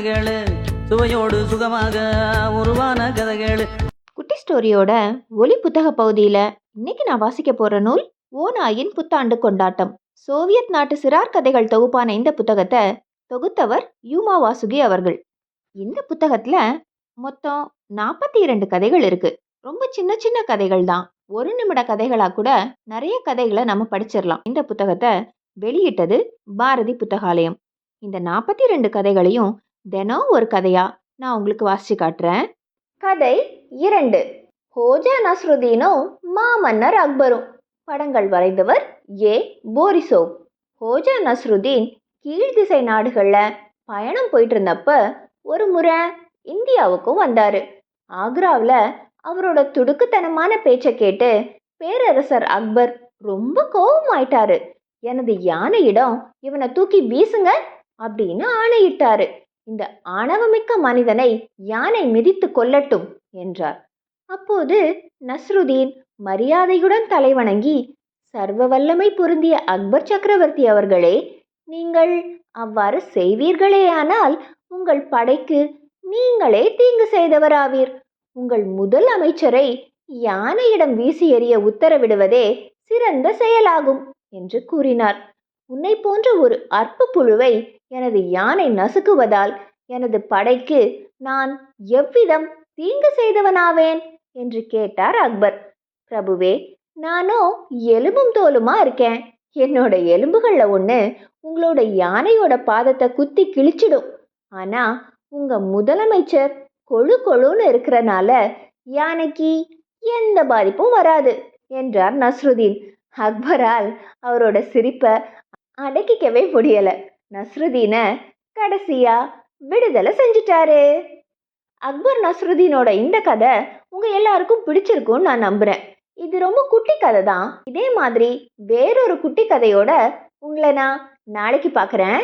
கேளு, சுவையோடு சுகமாக உருவான கதை கேளு. குட்டி ஸ்டோரியோட ஒலி புத்தக பகுதியில் இன்னைக்கு நான் வாசிக்க போகிற நூல் ஓநாயின் புத்தாண்டு கொண்டாட்டம். சோவியத் நாட்டு சிறார் கதைகள் தொகுப்பான இந்த புத்தகத்தை தொகுத்தவர் யூமா வாசுகி அவர்கள். இந்த புத்தகத்தில் மொத்தம் 42 கதைகள் இருக்கு. ரொம்ப சின்ன சின்ன கதைகள் தான். 1 நிமிட கதைகளாக கூட நிறைய கதைகளை நம்ம படிச்சிடலாம். இந்த புத்தகத்தை வெளியிட்டது பாரதி புத்தகாலயம். இந்த 42 கதைகளையும் தினம் ஒரு கதையா நான் உங்களுக்கு வாசிச்சு காட்டுறேன். கதை 2. ஹோஜா நஸ்ருதீனும் மாமன்னர் அக்பரும். படங்கள் வரைந்தவர் ஏ போரிசோவ். ஹோஜா நஸ்ருதீன் கீழ் திசை நாடுகளில் பயணம் போயிட்டு இருந்தப்ப ஒரு முறை இந்தியாவுக்கும் வந்தாரு. ஆக்ராவில் அவரோட துடுக்குத்தனமான பேச்சை கேட்டு பேரரசர் அக்பர் ரொம்ப கோபமாயிட்டாரு. எனது யானையிடம் இவனை தூக்கி வீசுங்க அப்படின்னு ஆணையிட்டாரு. இந்த ஆணவமிக்க மனிதனை யானை மிதித்து கொல்லட்டும் என்றார். அப்போது நஸ்ருதீன் மரியாதையுடன் தலைவணங்கி, சர்வ வல்லமை பொருந்திய அக்பர் சக்கரவர்த்தி அவர்களே, நீங்கள் அவ்வாறு செய்வீர்களேயானால் உங்கள் படைக்கு நீங்களே தீங்கு செய்தவராவீர். உங்கள் முதல் அமைச்சரை யானையிடம் வீசி எறிய உத்தரவிடுவதே சிறந்த செயலாகும் என்று கூறினார். உன்னை போன்ற ஒரு அற்ப புழுவை எனது யானை நசுக்குவதால் எனது படைக்கு நான் எவ்விதம் தீங்கு செய்தவனாவேன் என்று கேட்டார் அக்பர். பிரபுவே, நானோ எலும்பும் தோலுமா இருக்கேன். என்னோட எலும்புகள்ல ஒன்று உங்களோட யானையோட பாதத்தை குத்தி கிழிச்சிடும். ஆனா உங்க முதலமைச்சர் கொழு கொழுன்னு இருக்கிறனால யானைக்கு எந்த பாதிப்பும் வராது என்றார் நஸ்ருதீன். அக்பரால் அவரோட சிரிப்பை அடக்கிக்கவே முடியல. நஸ்ருதீனை கடைசியா விடுதலை செஞ்சிட்டாரு. அக்பர் நஸ்ருதீனோட இந்த கதை உங்க எல்லாருக்கும் பிடிச்சிருக்கும்னு நான் நம்புறேன். இது ரொம்ப குட்டி கதை தான். இதே மாதிரி வேறொரு குட்டி கதையோட உங்களை நான் நாளைக்கு பார்க்குறேன்.